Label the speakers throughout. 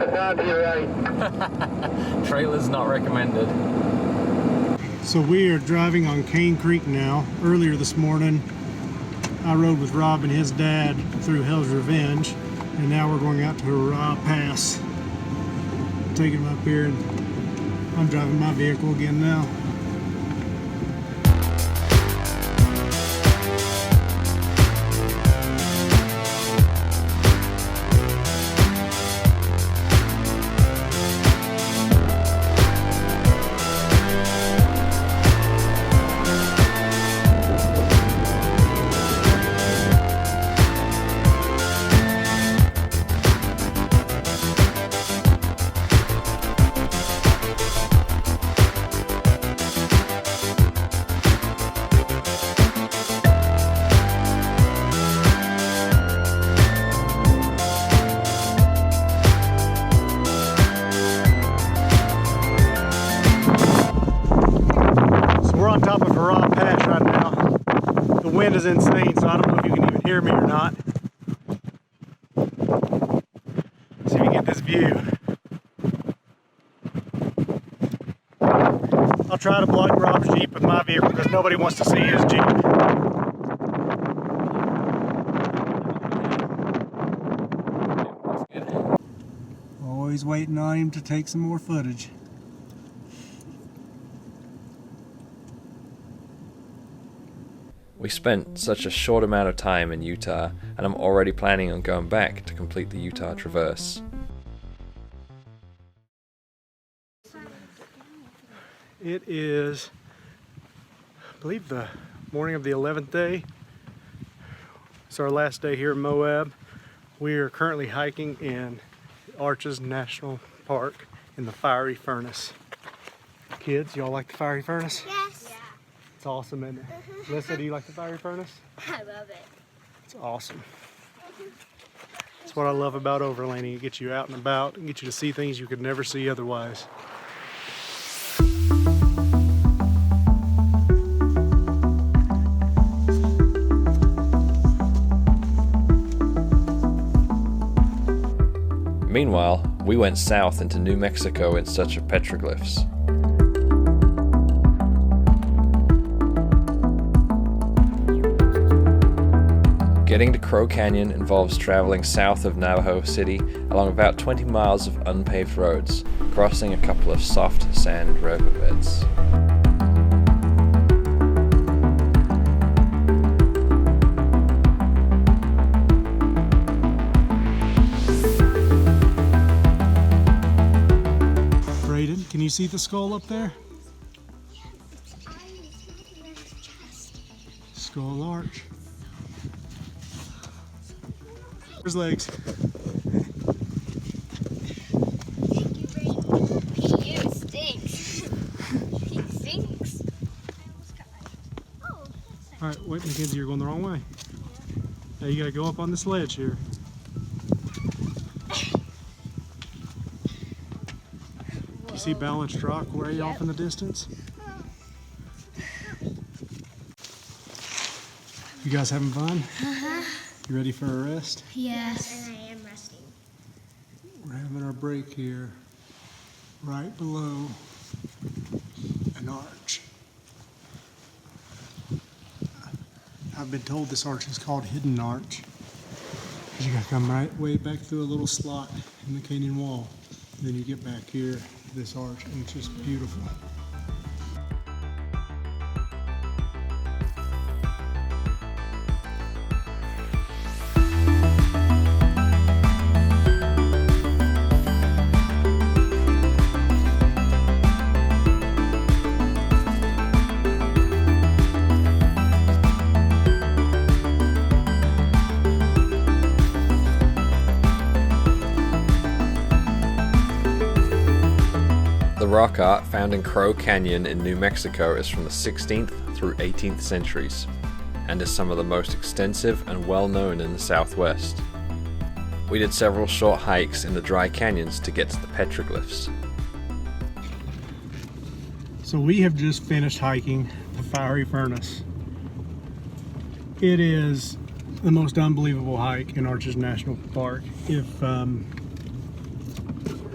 Speaker 1: but not to your right.
Speaker 2: Trailers not recommended.
Speaker 3: So we are driving on Cane Creek now. Earlier this morning, I rode with Rob and his dad through Hell's Revenge, and now we're going out to Revere Pass. Taking them up here, and I'm driving my vehicle again now. Top of Revere Pass right now. The wind is insane, so I don't know if you can even hear me or not. See if you get this view. I'll try to block Rob's Jeep with my vehicle because nobody wants to see his Jeep. Always waiting on him to take some more footage.
Speaker 2: We spent such a short amount of time in Utah, and I'm already planning on going back to complete the Utah Traverse.
Speaker 3: It is, I believe, the morning of the 11th day. It's our last day here in Moab. We are currently hiking in Arches National Park in the Fiery Furnace. Kids, y'all like the Fiery Furnace?
Speaker 4: Yes. Yeah.
Speaker 3: It's awesome, isn't it? Alyssa, do you like the Fiery Furnace?
Speaker 4: I love it.
Speaker 3: It's awesome. That's what I love about overlanding. It gets you out and about and gets you to see things you could never see otherwise.
Speaker 2: Meanwhile, we went south into New Mexico in search of petroglyphs. Getting to Crow Canyon involves traveling south of Navajo City along about 20 miles of unpaved roads, crossing a couple of soft sand riverbeds.
Speaker 3: Braden, can you see the skull up there? Skull arch. His legs.
Speaker 4: He stinks. He stinks.
Speaker 3: Alright, wait, Mackenzie, you're going the wrong way. Now you gotta go up on the sledge here. You see balanced rock way off in the distance? You guys having fun? You ready for a rest?
Speaker 4: Yes. And I am resting.
Speaker 3: We're having our break here, right below an arch. I've been told this arch is called Hidden Arch, because you gotta come right way back through a little slot in the canyon wall. And then you get back here to this arch, and it's just beautiful.
Speaker 2: The rock art found in Crow Canyon in New Mexico is from the 16th through 18th centuries, and is some of the most extensive and well known in the Southwest. We did several short hikes in the dry canyons to get to the petroglyphs.
Speaker 3: So we have just finished hiking the Fiery Furnace. It is the most unbelievable hike in Arches National Park. If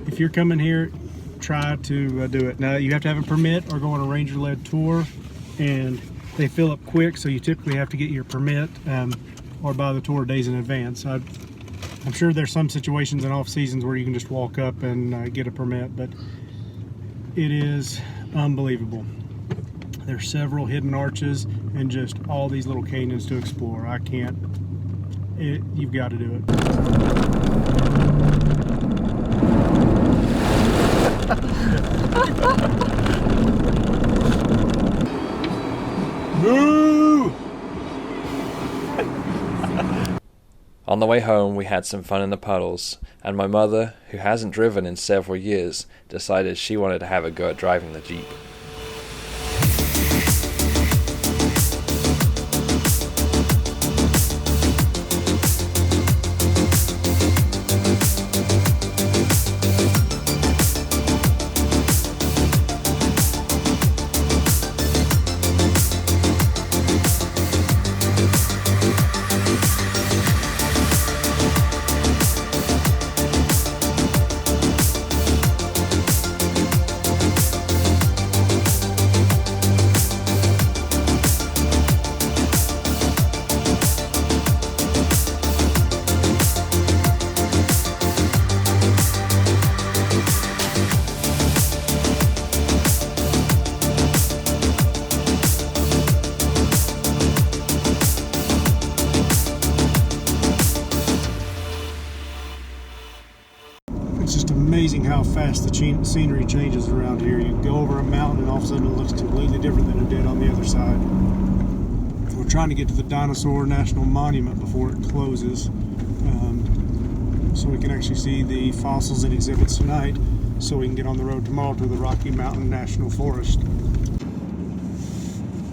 Speaker 3: if you're coming here, try to do it. Now you have to have a permit or go on a ranger-led tour, and they fill up quick, so you typically have to get your permit or buy the tour days in advance. I'm sure there's some situations in off seasons where you can just walk up and get a permit, but it is unbelievable. There's several hidden arches and just all these little canyons to explore. I can't. You've got to do it. Boo!
Speaker 2: On the way home, we had some fun in the puddles, and my mother, who hasn't driven in several years, decided she wanted to have a go at driving the Jeep.
Speaker 3: It's just amazing how fast the scenery changes around here. You go over a mountain and all of a sudden it looks completely different than it did on the other side. We're trying to get to the Dinosaur National Monument before it closes, so we can actually see the fossils and exhibits tonight, so we can get on the road tomorrow to the Rocky Mountain National Forest.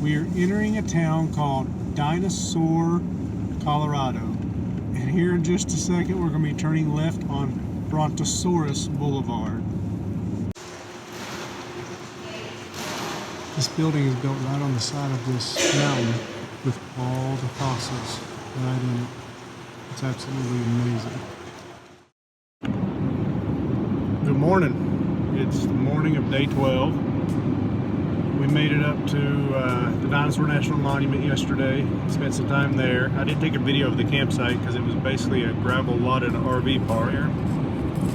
Speaker 3: We are entering a town called Dinosaur, Colorado, and here in just a second we're going to be turning left on Brontosaurus Boulevard. This building is built right on the side of this mountain with all the fossils right in it. It's absolutely amazing. Good morning. It's the morning of day 12. We made it up to the Dinosaur National Monument yesterday. Spent some time there. I did take a video of the campsite because it was basically a gravel lot and RV park.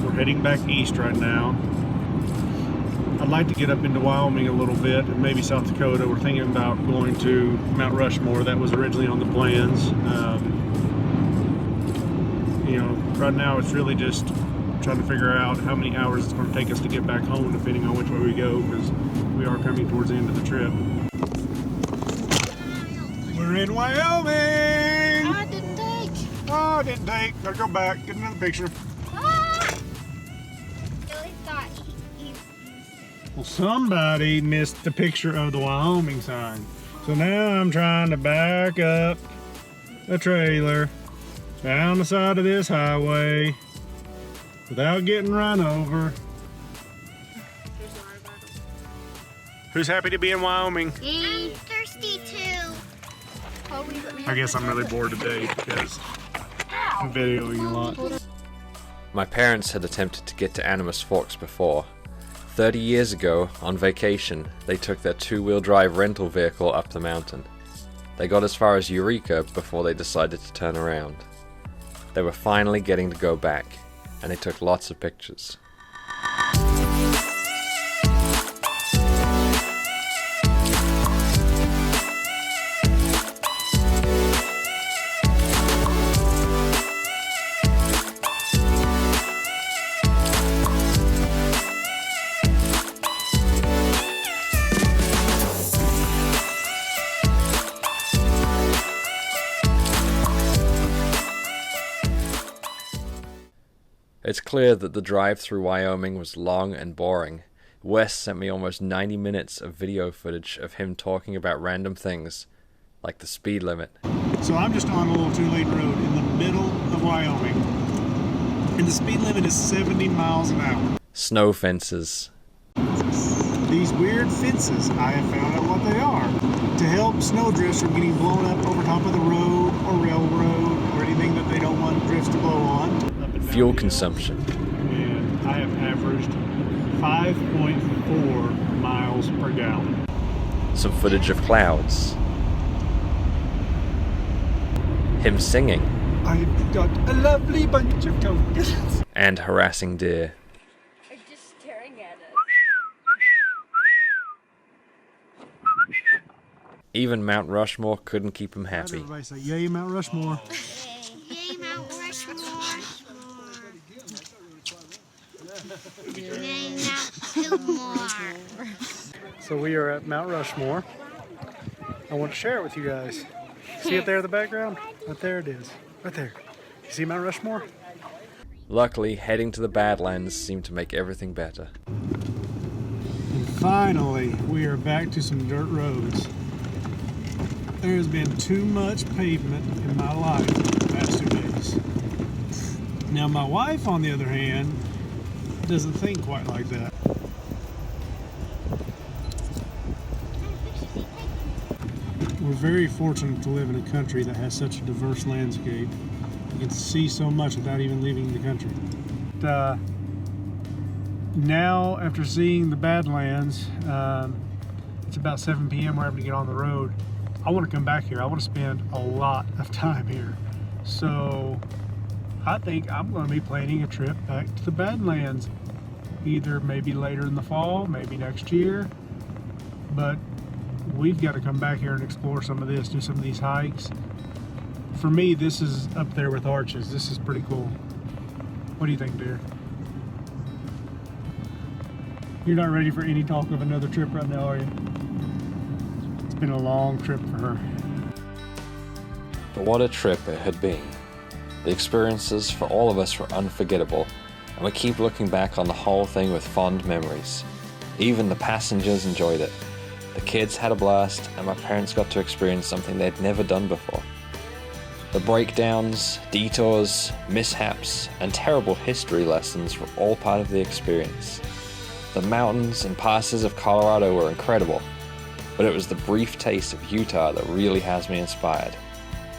Speaker 3: We're heading back east right now. I'd like to get up into Wyoming a little bit and maybe South Dakota. We're thinking about going to Mount Rushmore. That was originally on the plans. You know, right now it's really just trying to figure out how many hours it's going to take us to get back home, depending on which way we go, because we are coming towards the end of the trip. We're in Wyoming!
Speaker 4: Oh, it didn't take.
Speaker 3: Oh, it didn't take. Gotta go back, get another picture.
Speaker 4: Billy thought he
Speaker 3: Well, somebody missed the picture of the Wyoming sign. So now I'm trying to back up the trailer down the side of this highway without getting run over. Who's happy to be in Wyoming?
Speaker 4: I'm thirsty too.
Speaker 3: I guess I'm really bored today because I'm videoing a lot.
Speaker 2: My parents had attempted to get to Animus Forks before. 30 years ago, on vacation, they took their two-wheel drive rental vehicle up the mountain. They got as far as Eureka before they decided to turn around. They were finally getting to go back, and they took lots of pictures. It's clear that the drive through Wyoming was long and boring. Wes sent me almost 90 minutes of video footage of him talking about random things, like the speed limit.
Speaker 3: So I'm just on a little two-lane road in the middle of Wyoming, and the speed limit is 70 miles an hour.
Speaker 2: Snow fences.
Speaker 3: These weird fences, I have found out what they are, to help snowdrifts from getting blown up over top of the road or railroad or anything that they don't want drifts to blow on.
Speaker 2: Fuel consumption.
Speaker 3: And I have averaged 5.4 miles per gallon.
Speaker 2: Some footage of clouds. Him singing.
Speaker 3: I've got a lovely bunch of coconuts.
Speaker 2: And harassing deer.
Speaker 5: Or just staring at us.
Speaker 2: Even Mount Rushmore couldn't keep him happy.
Speaker 3: Everybody say, yay, Mount Rushmore.
Speaker 4: Yay, Mount Rushmore. Yay, Mount Rushmore.
Speaker 3: So we are at Mount Rushmore. I want to share it with you guys. See it there in the background? Right there it is. Right there. You see Mount Rushmore?
Speaker 2: Luckily, heading to the Badlands seemed to make everything better.
Speaker 3: And finally, we are back to some dirt roads. There has been too much pavement in my life the past 2 days. Now my wife, on the other hand, doesn't think quite like that. We're very fortunate to live in a country that has such a diverse landscape. You can see so much without even leaving the country. Now, after seeing the Badlands, it's about 7 p.m. We're having to get on the road. I want to come back here. I want to spend a lot of time here. So I think I'm going to be planning a trip back to the Badlands. Either maybe later in the fall, maybe next year. But we've got to come back here and explore some of this, do some of these hikes. For me, this is up there with Arches. This is pretty cool. What do you think, dear? You're not ready for any talk of another trip right now, are you? It's been a long trip for her.
Speaker 2: But what a trip it had been. The experiences for all of us were unforgettable, and we keep looking back on the whole thing with fond memories. Even the passengers enjoyed it. The kids had a blast, and my parents got to experience something they'd never done before. The breakdowns, detours, mishaps, and terrible history lessons were all part of the experience. The mountains and passes of Colorado were incredible, but it was the brief taste of Utah that really has me inspired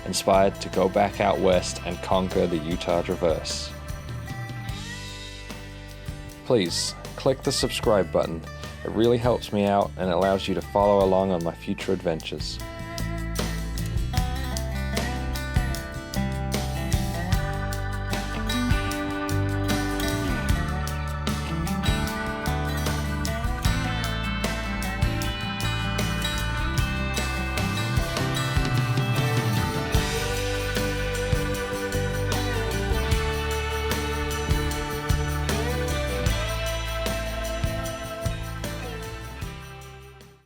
Speaker 2: to go back out west and conquer the Utah Traverse. Please, click the subscribe button. It really helps me out and allows you to follow along on my future adventures.